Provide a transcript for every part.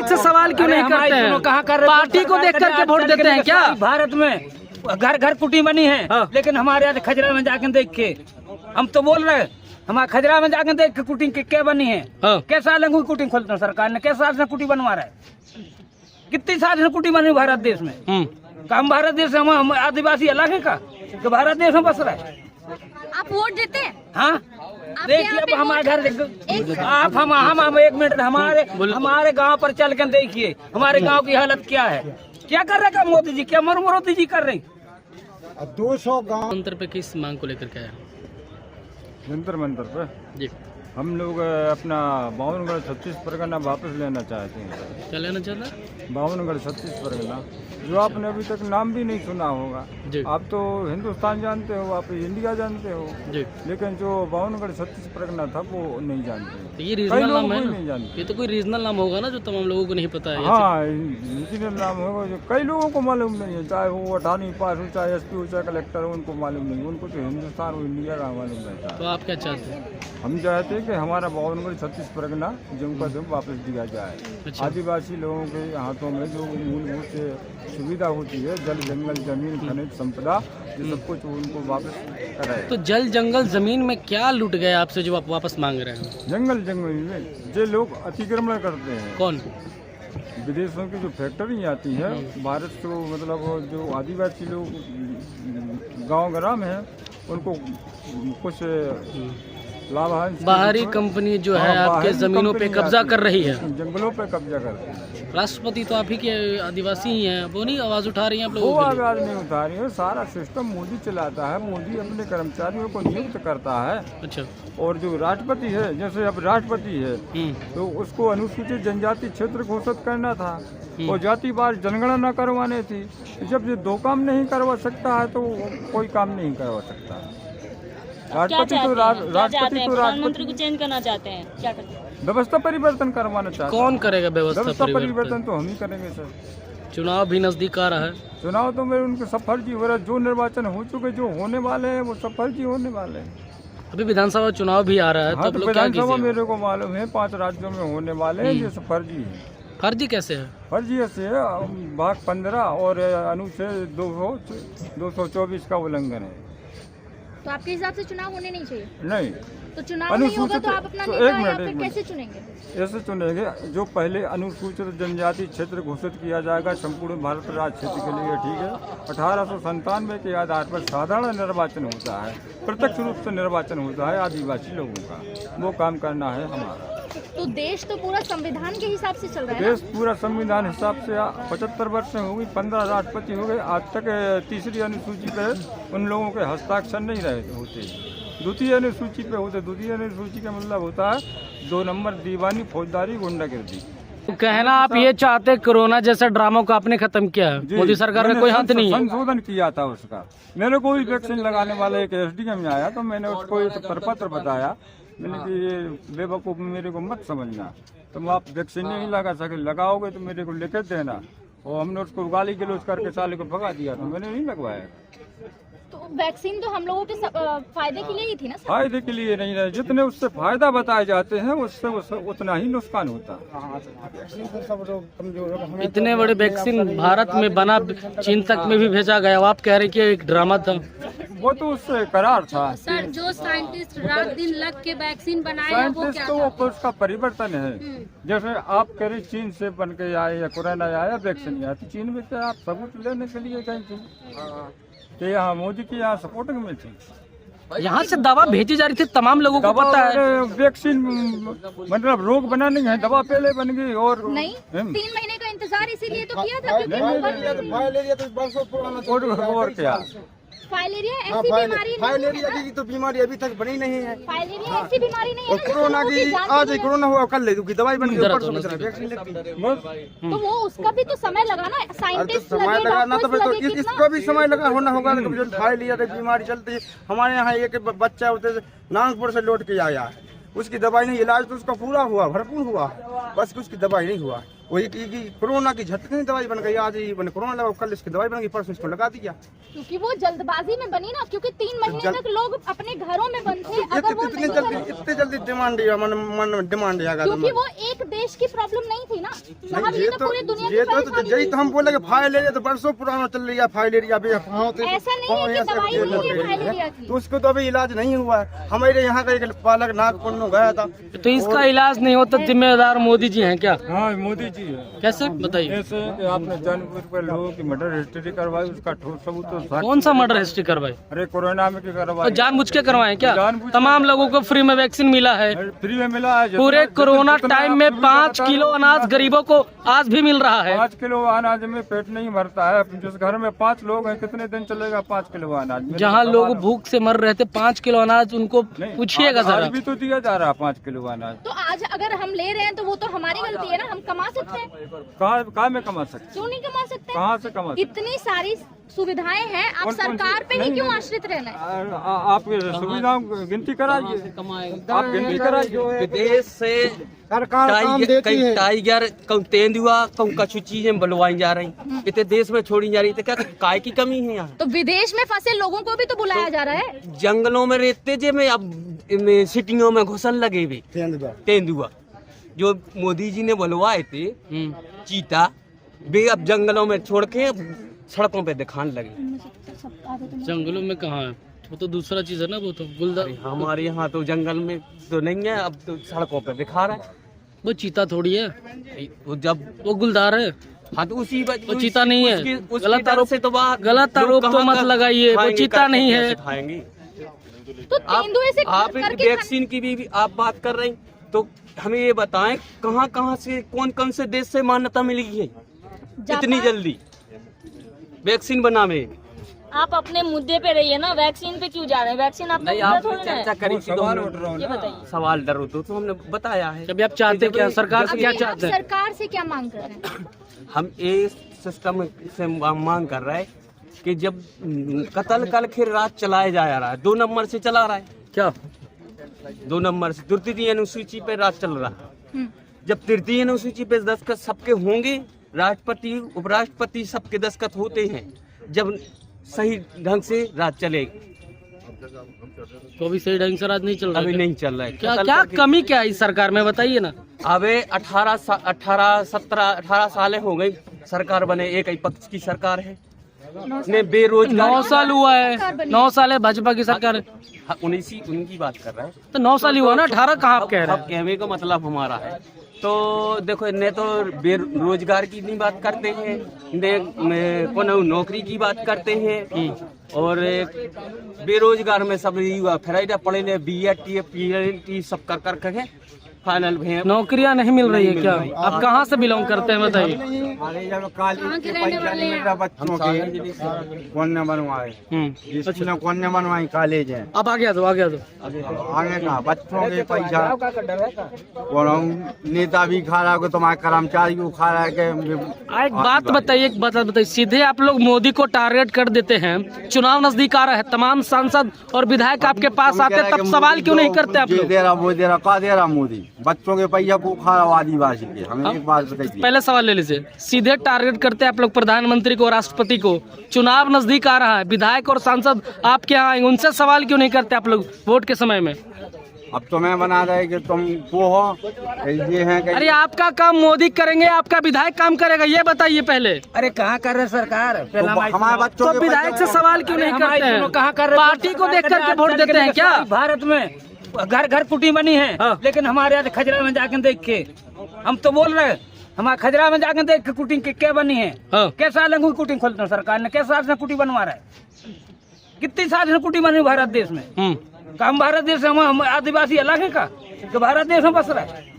विधायक से सवाल क्यों नहीं करते हैं? कहाँ कर रहे? पार्टी को देख करके वोट देते हैं क्या? भारत में घर घर कुटी बनी है, लेकिन हमारे यहाँ खजरा में जाकर देख के हम तो बोल रहे हैं, हमारे खजरा में जाकर देख के कुटी क्या बनी है। कैसा साल कुटी खोलते हैं सरकार ने, कैसे साल से कुटी बनवा रहा है? कितनी साल से कुटी बनी भारत देश में? हम भारत देश हम आदिवासी अलग है का तो भारत देश में बस रहा है? आप वोट देते हैं? हाँ देखिए, अब हमारे घर आप हम 1 मिनट हमारे गांव पर चल कर देखिए हमारे गांव की हालत क्या है। क्या कर रहे हैं मोदी जी? क्या मोदी जी कर रहे? 200 गाँव मंत्र पे किस मांग को लेकर के आया? जंतर मंतर पे जी, हम लोग अपना बावनगढ़ 36 परगना वापस लेना चाहते हैं। क्या लेना चाहता है? बावनगढ़ 36 परगना, जो आपने अभी तक नाम भी नहीं सुना होगा। जी। आप तो हिंदुस्तान जानते हो, आप इंडिया जानते हो, जी, लेकिन जो बावनगढ़ 36 परगना था वो नहीं जानते। तो ये कई रीजनल लोग नाम है कोई ना? नहीं जानते। ये तो कोई रीजनल नाम होगा ना जो तमाम लोगों को नहीं पता है। हाँ, रीजनल नाम होगा जो कई लोगों को मालूम नहीं है, चाहे वो अटारनी पास हो, चाहे SP हो, चाहे कलेक्टर हो, उनको मालूम नहीं। उनको तो हिंदुस्तान और इंडिया का मालूम रहता तो है। आप क्या चाहते हैं? हम चाहते हैं कि हमारा बावनगढ़ 36 परगना जम्मू का जम्मू वापस दिया जाए। अच्छा। आदिवासी लोगों के हाथों में जो मूलभूत सुविधा होती है, जल जंगल जमीन खनिज संपदा, ये सब कुछ उनको वापस कराए। तो जल जंगल जमीन में क्या लूट गए आपसे जो आप वापस मांग रहे हैं? जंगल में जो लोग अतिक्रमण करते हैं, कौन? विदेशों की जो फैक्ट्री आती है भारत को, मतलब जो आदिवासी लोग गांव ग्राम है उनको कुछ लाभांश, बाहरी कंपनी जो है हाँ, आपके बाहरी जमीनों पे कंपनी कब्जा आती कर रही है। जंगलों पे कब्जा करते हैं। राष्ट्रपति तो आप ही के आदिवासी ही हैं, वो नहीं आवाज उठा रही हैं आप वो लोगों के लिए? आवाज नहीं उठा रही है। सारा सिस्टम मोदी चलाता है, मोदी अपने कर्मचारियों को नियुक्त करता है। अच्छा। और जो राष्ट्रपति है, जैसे अब राष्ट्रपति है तो उसको अनुसूचित जनजाति क्षेत्र घोषित करना था और जातिवार जनगणना करवाने थी। जब ये 2 काम नहीं करवा सकता है तो कोई काम नहीं करवा सकता। राष्ट्रपति तो प्रधानमंत्री को चेंज करना चाहते हैं, क्या करते हैं? व्यवस्था परिवर्तन करवाना चाहते हैं। कौन करेगा व्यवस्था परिवर्तन तो हम ही करेंगे सर। चुनाव भी नजदीक आ रहा है। चुनाव तो मेरे उनके सब फर्जी हो रहा है। जो निर्वाचन हो चुके, जो होने वाले हैं, वो सब फर्जी होने वाले हैं। अभी विधानसभा चुनाव भी आ रहा है, हाँ, तो तो लोग क्या विधानसभा कीजिएगा? मेरे को मालूम है 5 राज्यों में होने वाले हैं, ये सब फर्जी है। फर्जी कैसे है? फर्जी ऐसे है, भाग 15 और अनुच्छेद 224 का उल्लंघन है। तो आपके हिसाब से चुनाव होने नहीं चाहिए? नहीं, तो चुनाव नहीं होगा तो आप अपना नेता या फिर कैसे चुनेंगे? ऐसे चुनेंगे जो पहले अनुसूचित जनजाति क्षेत्र घोषित किया जाएगा संपूर्ण भारत राज्य क्षेत्र के लिए, ठीक है। 1897 के आधार पर साधारण निर्वाचन होता है, प्रत्यक्ष रूप से निर्वाचन होता है आदिवासी लोगों का। वो काम करना है हमारा। तो देश तो पूरा संविधान के हिसाब से चल रहा है ना? देश पूरा संविधान हिसाब से 75 वर्ष में हो गई, 15 राष्ट्रपति हो गए। आज तक 3री अनुसूची पे उन लोगों के हस्ताक्षर नहीं रहे होते। 2य अनुसूची पे होते। 2य अनुसूची का मतलब होता है 2 नंबर दीवानी, फौजदारी, गुंडागिर्दी। तो कहना आप ये चाहते कोरोना जैसे ड्रामों को आपने खत्म किया है? मोदी सरकार का कोई हाथ नहीं है? संशोधन किया था उसका। मेरे को भी वैक्सीन लगाने वाला एक SDM में आया तो मैंने उसको एक प्रपत्र बताया, मैंने कि ये बेवकूफ मेरे को मत समझना, तुम आप वैक्सीन नहीं लगा सके, लगाओगे तो मेरे को लिख देना। और हमने उसको गाली गलौज करके साले को भगा दिया, तो मैंने नहीं लगवाया। तो वैक्सीन तो हम लोगों के फायदे के लिए ही थी ना सर? फायदे के लिए नहीं रहे, जितने उससे फायदा बताए जाते हैं उससे उतना ही नुकसान होता है। इतने बड़े वैक्सीन भारत में बना, चीन तक में भी भेजा गया, आप कह रहे कि एक ड्रामा था। वो तो उससे करार था। सर, जो साइंटिस्ट रात दिन लग के वैक्सीन बनाए हैं वो क्या साइंटिस्ट तो वो उसका परिवर्तन है। जैसे आप कह रहे चीन से बन के आए या कोरोना आया, वैक्सीन आया, तो चीन में क्या आप सबूत लेने के लिए गए थे कि यहाँ मोदी की यहाँ सपोर्टिंग में थी? यहाँ से दवा भेजी जा रही थी, तमाम लोगों को पता है। वैक्सीन मतलब रोग बनाने है, दवा पहले बन गई। और नहीं, 3 महीने का इंतजार इसीलिए तो किया था क्योंकि और क्या फाइलेरिया ऐसी बीमारी फाइलेरिया की तो बीमारी अभी तक बनी नहीं है। फाइलेरिया ऐसी बीमारी नहीं है। और कोरोना की आज कोरोना हुआ, कल ले दूंगी दवाई बन गई, तो वो उसका भी तो समय लगा ना, साइंटिस्ट समय लगाना तो इसको भी समय लगा होना होगा। फाइलेरिया की बीमारी चलती है। हमारे यहाँ एक बच्चा होते नागपुर से लौट के आया, उसकी दवाई नहीं, इलाज तो उसका पूरा हुआ, भरपूर हुआ, बस उसकी दवाई नहीं हुआ। वही कोरोना की झटके की दवाई बन गई, आज ही बने कोरोना लगा, कल इसकी दवाई बन गई, परसों इसको लगा दिया। क्योंकि वो जल्दबाजी में बनी ना, क्योंकि 3 महीने तक लोग अपने घरों में बंद थे। अगर वो नहीं इतने जल्दी डिमांड डिमांड आ गया, क्योंकि वो एक देश की प्रॉब्लम नहीं थी ना साहब, ये तो पूरी दुनिया की परेशानी यही तो हम बोले कि फाइल एरिया तो बरसों पुराना चल रही है, फाइल एरिया भी ऐसा नहीं है कि दवाई नहीं है फाइल एरिया की। तो उसको तो अभी इलाज नहीं हुआ है। हमारे यहाँ का एक पालक नागपुर में गया था, तो इसका इलाज नहीं हो तो जिम्मेदार मोदी जी हैं क्या? हाँ मोदी जी है। कैसे बताइए? ऐसे कि आपने जानबूझ कर लोगों की मर्डर हिस्ट्री करवाई, उसका ठोस सबूत तो साथ- कौन सा मर्डर हिस्ट्री करवाई? अरे कोरोना में क्या और करवाई? जानबूझ के करवाए क्या? जानबूझ के। तमाम लोगों को फ्री में वैक्सीन मिला है। फ्री में मिला है। पूरे कोरोना जितना टाइम में सुविधा 5 होता है, किलो अनाज गरीबों को आज भी मिल रहा है। 5 किलो अनाज में पेट नहीं भरता है। जिस घर में 5 लोग हैं, कितने दिन चलेगा 5 किलो अनाज? मेरा जहाँ सवाल लोग है। भूख से मर रहे थे 5 किलो अनाज उनको नहीं, पूछिएगा आज जरा। भी तो दिया जा रहा है 5 किलो अनाज। तो आज अगर हम ले रहे हैं तो वो तो हमारी गलती है ना, हम कमा सकते हैं, कहाँ में कमा सकते? क्यों नहीं कमा सकते? कहाँ से कमा सकते? इतनी सारी सुविधाएं हैं, आप कौन-कौन सी? सरकार पे ही नहीं, क्यों नहीं। आश्रित रहना है? आप सुविधाओं की गिनती कराइए, आप गिनती कराइए। विदेश से सरकार काम देती कई है। टाइगर कहूँ तेंदुआ कहूँ कछु चीजें बुलवाई जा रही, इतने देश में छोड़ी जा रही, तो क्या काय की कमी है यहाँ? तो विदेश में फंसे लोगों को भी तो बुलाया जा रहा है। जंगलों में रहते जे में अब इनमें सिटियों में घुसन लगे हुए तेंदुआ जो मोदी जी ने बुलवाए थे चीता, वे अब जंगलों में छोड़ के सड़कों पे दिखाने लगे। जंगलों में कहाँ है? वो तो दूसरा चीज है ना, वो तो गुलदार। हमारे यहाँ तो जंगल में तो नहीं है, अब तो सड़कों पे दिखा रहा है। वो चीता थोड़ी है, वो जब वो गुलदार है। हाँ तो उसी वो चीता नहीं है। गलत गलत आरोप आरोप से तो बात, गलत आरोप तो मत लगाइए, वो चीता नहीं है। खाएंगे तो तेंदुए से आप एक करके वैक्सीन की भी आप बात कर रहे हैं, तो हमें ये बताएं कहाँ कहाँ से कौन कौन से देश से मान्यता मिली है इतनी जल्दी वैक्सीन बनाने? आप अपने मुद्दे पे रहिए ना, वैक्सीन पे क्यों जा रहे हैं? वैक्सीन आपका नहीं, मुद्दा आप थोड़ी ना है। चर्चा करी थी, सवाल उठ रहा ये बताइए। सवाल डरो तो हमने बताया है। अभी आप चाहते क्या? सरकार से अभी क्या आप चाहते हैं? सरकार से क्या मांग कर रहे हैं? हम इस सिस्टम से मांग कर रहे हैं कि जब कत्ल कल फिर रात चलाया जा रहा है, 2 नंबर से चला रहा है क्या? 2 नंबर से तृतीय अनुसूची पे राज चल रहा है। हम्म। जब तृतीय अनुसूची पे दस्तखत सबके होंगे, राष्ट्रपति उपराष्ट्रपति सबके दस्तखत होते हैं, जब सही ढंग से राज चलेगी। तो अभी सही ढंग से राज नहीं चल रहा अभी है। नहीं चल रहा है। क्या क्या कमी क्या है इस सरकार में, बताइए ना। अबे 18 साल हो गई सरकार बने, एक ही पक्ष की सरकार है। ने बेरोजगार 9 साल हुआ है, 9 साल है भाजपा की सरकार है। हाँ, उनकी बात कर रहे हैं। तो 9 साल ही हुआ ना, 18 कहाँ आप कह रहे अब कहने का मतलब हमारा है तो देखो, ने तो बेरोजगार की नहीं बात करते हैं, ने कोनो नौकरी की बात करते हैं, और बेरोजगार में सब युवा फिर पढ़े ले BEd PhD सब कर के फाइनल हैं? नौकरियां नहीं मिल रही है क्या? आप कहाँ से बिलोंग करते हैं बताइए? कहाँ के रहने वाले हैं? बच्चों के कौन ने बनवाए, जिसने कौन ने बनवाई कॉलेज है, आप आगे आ दो, आगे आ दो। आगे का बच्चों के पैसा और नेता भी खा रहा है, तुम्हारे कर्मचारी को खा रहा है के। एक बात बताइए, सीधे आप लोग मोदी को टारगेट कर देते हैं, चुनाव नजदीक आ रहा है, तमाम सांसद और विधायक आपके पास आते हैं, तब सवाल क्यों नहीं करते आप लोग? दे रहा वो दे रहा, का दे रहा मोदी बच्चों के पैसा को खा रहा आदिवासी के। हमें एक बात बताइए, पहले सवाल ले लीजिए। सीधे टारगेट करते हैं आप लोग प्रधानमंत्री को, राष्ट्रपति को, चुनाव नजदीक आ रहा है, विधायक और सांसद आपके यहाँ आएंगे, उनसे सवाल क्यों नहीं करते आप लोग वोट के समय में? अब तो मैं बना रहे कि तुम वो हो ये है कि अरे आपका काम मोदी करेंगे, आपका विधायक काम करेगा, ये बताइए पहले। अरे कहाँ कर रहे सरकार? तो हमारे बच्चों तो के विधायक से सवाल क्यों नहीं करते हैं? कहाँ कर रहे? पार्टी को देख करके वोट देते हैं क्या? भारत में घर घर कुटी बनी है, लेकिन हमारे यहाँ खजरा में जाकर देख के हम तो बोल रहे हैं, हमारे खजरा में जाकर देख के कुटी क्या बनी है। कैसा साल कुटी खोलते सरकार ने, कैसा साल से कुटी बनवा रहा है? कितनी साल से कुटी बनी भारत देश में? हम भारत देश में हम आदिवासी अलग है का, तो भारत देश में बस रहा है।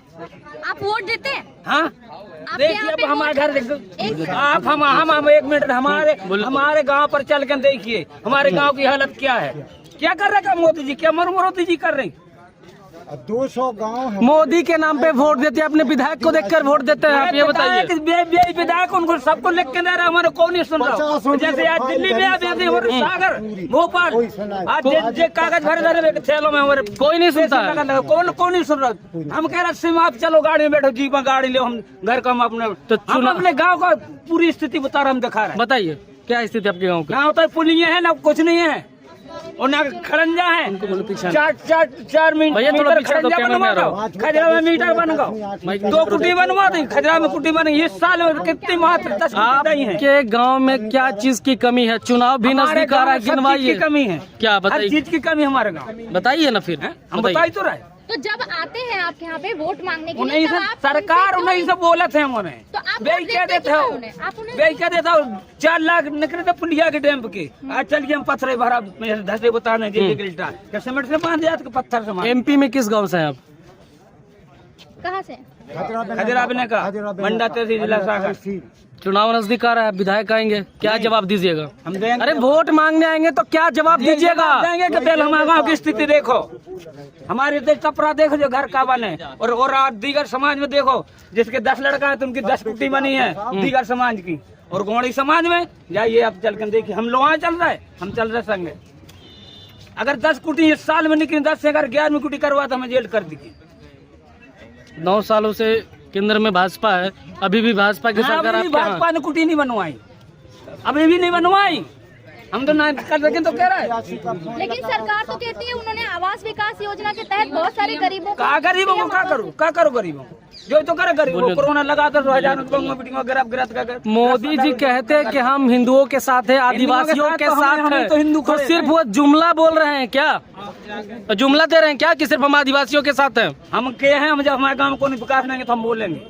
आप वोट देते हैं? हाँ देखिए, अब हमारे घर देख आप, हम 1 मिनट हमारे गांव पर चल कर देखिए हमारे गांव की हालत क्या है। क्या कर रहे हैं मोदी जी? क्या मोदी जी कर रहे हैं? 200 गांव मोदी के नाम पे वोट देते हैं, अपने विधायक को देखकर वोट देते हैं, आप ये बताइए। विधायक उनको सबको लिख के दे रहा, हमारे कौन नहीं सुन रहा। जैसे आज दिल्ली में आप सागर भोपाल आज जे कागज भरे जा रहे थैलों में, हमारे कोई नहीं सुनता है। कौन नहीं सुन रहा। हम कह रहे सिम आप चलो गाड़ी में बैठो, जीप में गाड़ी ले, हम घर का हम अपने गाँव का पूरी स्थिति बता रहे, हम दिखा रहे हैं। बताइए क्या स्थिति आपके गाँव की? गाँव तो पुलिया है ना, कुछ नहीं है, और ना खड़ंजा है। चार मीटर खड़ंजा बनवा दो, खजरा में मीटर बनवाओ, 2 कुटी बनवा दो, खजरा में कुटी बन। इस साल में कितनी मात्र 10 कुटी है। आपके गांव में क्या चीज की कमी है? चुनाव भी नजदीक आ रहा है, गिनवाइए। कमी है क्या हर बताइए, चीज की कमी हमारे गाँव। बताइए ना फिर। हम बताई तो रहे। तो जब आते हैं आपके यहाँ पे वोट मांगने के उन्हीं लिए, से तब आप सरकार उनसे उन्हीं से बोले थे हम उन्हें, तो आप वे वोट क्या देते देते क्यों हो, उन्हें? आप उन्हें वे क्या देता हो। 4 लाख निकले थे पुलिया के डैम के, आज चल गए हम पत्थर भरा धसे बताने सीमेंट से बांध दिया, पत्थर से एमपी में किस गांव से हैं आप? कहाँ से? खजराबने का मंडा तहसील जिला सागर। चुनाव नजदीक आ रहा है, विधायक आएंगे, क्या जवाब दीजिएगा? हम देंगे। अरे वोट मांगने आएंगे तो क्या जवाब दीजिएगा? देंगे कि पहले हमारे गाँव की स्थिति देखो, हमारे टपरा देखो जो घर का बने, और दीगर समाज में देखो, जिसके 10 लड़का है तो उनकी 10 कुटी बनी है दीगर समाज की। और गौड़ी समाज में जाइए आप चल कर देखिए, हम लोग वहाँ चल रहे हैं, हम चल रहे संगे। अगर 10 कुटी इस साल में निकली, 10 से अगर 11वीं कुटी करवा तो हमें जेल कर दी। 9 सालों से केंद्र में भाजपा है, अभी भी भाजपा की सरकार आपके यहाँ? भाजपा ने कुटी नहीं बनवाई, अभी भी नहीं बनवाई, हम तो ना कर सके तो कह रहा है। लेकिन सरकार तो कहती है उन्होंने आवास विकास योजना के तहत बहुत सारे गरीबों को। गरीबों को क्या करो गरीबों को, जो तो करे गरीबों। कोरोना लगा तो 2000 मोदी जी कहते हैं कि हम हिंदुओं के साथ हैं, आदिवासियों के साथ हैं, तो सिर्फ वो जुमला बोल रहे हैं क्या? जुमला दे रहे हैं क्या कि सिर्फ हम आदिवासियों के साथ हैं? हम क्या हैं, हम जब हमारे गाँव में कोई विकास नहीं तो हम बोलेंगे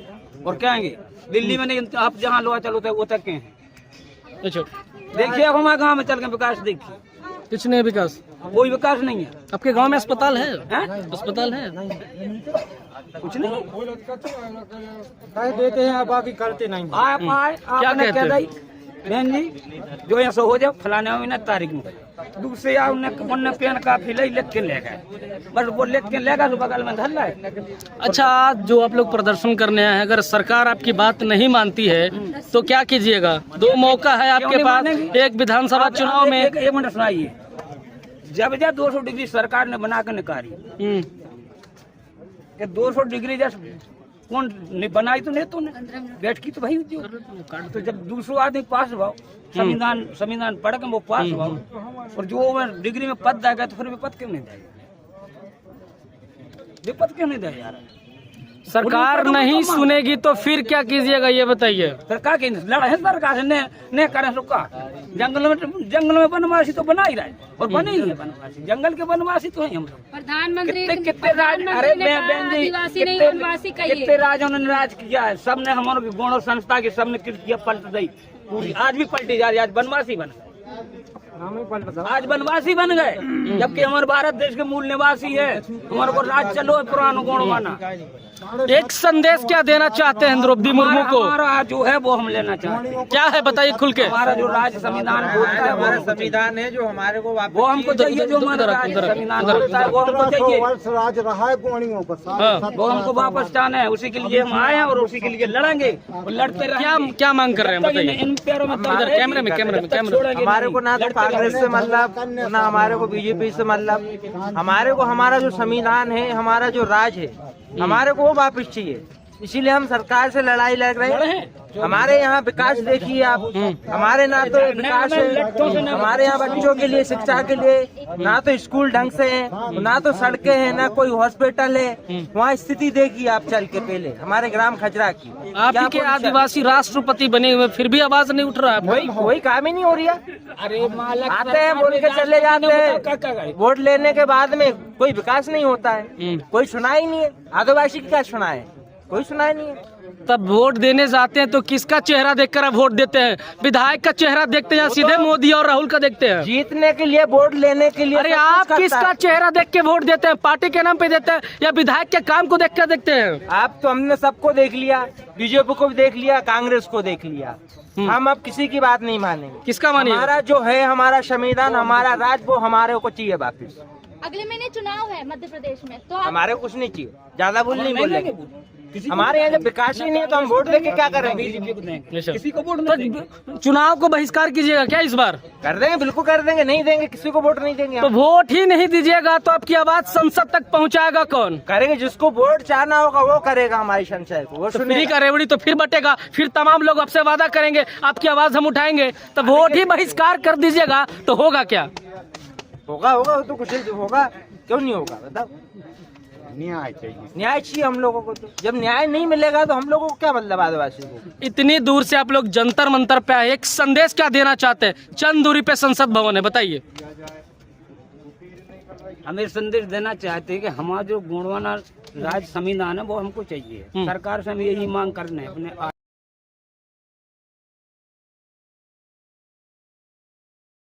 और क्या आएंगे। दिल्ली में नहीं, आप जहाँ लो चलो वो तक के हैं। अच्छा, देखिए अब हमारे गाँव में चल के विकास देखिए, कुछ नहीं विकास, कोई विकास नहीं है। आपके गांव में अस्पताल है? अस्पताल है? कुछ नहीं देते हैं, बाकी करते नहीं। क्या कहते हैं बहन जी, जो यहाँ से हो जाए फलाने महीने तारीख में, दूसरे उनने पेन काफी लिख के ले गए, बस वो लिख के ले गए तो बगल में धर है। अच्छा, आज जो आप लोग प्रदर्शन करने आए हैं, अगर सरकार आपकी बात नहीं मानती है तो क्या कीजिएगा? 2 मौका है आपके पास, एक विधानसभा चुनाव में। एक मिनट सुनाइए, जब 200 डिग्री सरकार ने बना कर निकाली कि 200 डिग्री जैसे कौन बनाई तो नहीं, तो बैठ की तो भाई तो जब 200 आदमी पास भाव संविधान पढ़ के वो पास भाव, और जो डिग्री में पद देगा तो फिर विपद क्यों नहीं देगा? विपद क्यों नहीं देगा यार? सरकार नहीं सुनेगी तो फिर क्या कीजिएगा, ये बताइए। सरकार की लड़ा है, सरकार से नहीं करे सुखा। जंगल में बनवासी तो बना ही रहा है, और बने ही है बनवासी, जंगल के बनवासी तो है हम लोग। प्रधानमंत्री कितने राज, अरे कितने राज उन्होंने राज किया है, सबने हमारे गुण संस्था की सबने किया पलट दी पूरी, आज भी पलटी जा रही है। आज बनवासी बन गए, आज बनवासी बन गए, जबकि हमारे भारत देश के मूल निवासी है। हमारे को राज चलो पुरानो गुण माना। एक संदेश क्या देना चाहते हैं द्रौपदी मुर्मू को? हमारा जो है वो हम लेना चाहते हैं। क्या है बताइए खुल के। हमारा जो राज्य संविधान बोलता है, हमारा संविधान है जो हमारे को वो हमको चाहिए, जो हमारा राज्य संविधान बोलता है वो हमको चाहिए। राज रहा है गोणियों को, वो हमको वापस जाना है, उसी के लिए हम आए हैं और उसी के लिए लड़ेंगे और लड़ते रहेंगे। क्या मांग कर रहे हैं बताइए? इन पैरों में कैमरे में हमारे को ना तो कांग्रेस से मतलब, ना हमारे को बीजेपी से मतलब, हमारे को हमारा जो संविधान है, हमारा जो राज है, हमारे को वो वापस चाहिए। इसीलिए हम सरकार से लड़ाई लड़ रहे हैं। हमारे यहाँ विकास देखिए आप, हमारे ना तो विकास है, हमारे यहाँ बच्चों के लिए शिक्षा के लिए ना तो स्कूल ढंग से है, ना तो सड़कें हैं, ना कोई हॉस्पिटल है। वहाँ स्थिति देखिए आप चल के पहले हमारे ग्राम खजरा की। आप के आदिवासी राष्ट्रपति बने हुए फिर भी आवाज नहीं उठ रहा है। वही काम ही नहीं हो रही है। अरे आते हैं बोल के चले जाते हैं, वोट लेने के बाद में कोई विकास नहीं होता है, कोई सुना ही नहीं है। आदिवासी क्या सुना है? कोई सुना ही नहीं है। तब वोट देने जाते हैं तो किसका चेहरा देखकर आप वोट देते हैं? विधायक का चेहरा देखते हैं या सीधे मोदी और राहुल का देखते हैं? जीतने के लिए, वोट लेने के लिए। अरे आप किसका चेहरा देख के वोट देते हैं? पार्टी के नाम पे देते हैं या विधायक के काम को देख कर देखते हैं? आप तो हमने सबको देख लिया, बीजेपी को भी देख लिया, कांग्रेस को देख लिया। हम अब किसी की बात नहीं मानेंगे। किसका मानिए? हमारा जो है, हमारा संविधान, हमारा राज, वो हमारे को चाहिए वापिस। अगले महीने चुनाव है मध्य प्रदेश में, तो आप हमारे को कुछ नहीं चाहिए, ज्यादा बोल नहीं बोलेंगे। हमारे यहाँ जब विकास ही नहीं है तो हम वोट देके क्या करेंगे? किसी को वोट तो चुनाव को बहिष्कार कीजिएगा क्या इस बार? कर देंगे, बिल्कुल कर देंगे, नहीं देंगे, किसी को वोट नहीं देंगे तो हम। वोट ही नहीं दीजिएगा तो आपकी आवाज संसद तक पहुंचाएगा कौन? करेंगे, जिसको वोट चाहना होगा वो करेगा हमारी संशय को, वो तो फ्री सुनेगा। का रेवड़ी तो फिर बटेगा, फिर तमाम लोग आपसे वादा करेंगे आपकी आवाज हम उठाएंगे, तो वोट ही बहिष्कार कर दीजिएगा तो होगा क्या? होगा वो तो कुछ होगा, क्यों नहीं होगा बताओ? न्याय चाहिए हम लोगों को। तो जब न्याय नहीं मिलेगा तो हम लोगों को क्या मतलब आदिवासी को? इतनी दूर से आप लोग जंतर मंतर पे आए, एक संदेश क्या देना चाहते हैं? चंद दूरी पे संसद भवन है, बताइए। हमें संदेश देना चाहते हैं कि हमारा जो गुणवान राज्य संविधान है वो हमको चाहिए। सरकार से हम यही मांग करने अपने